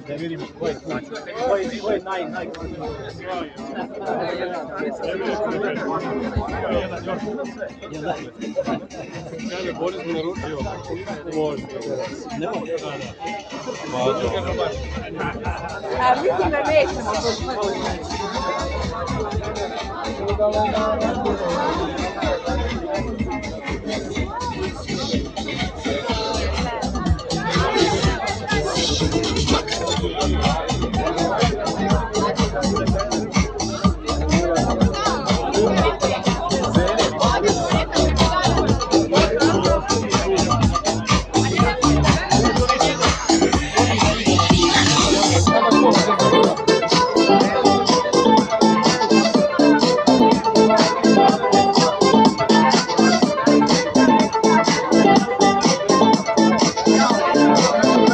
Da vidimo koji je Kaže, Boris mi naručio. Može. Ne može. Mislim da nećemo.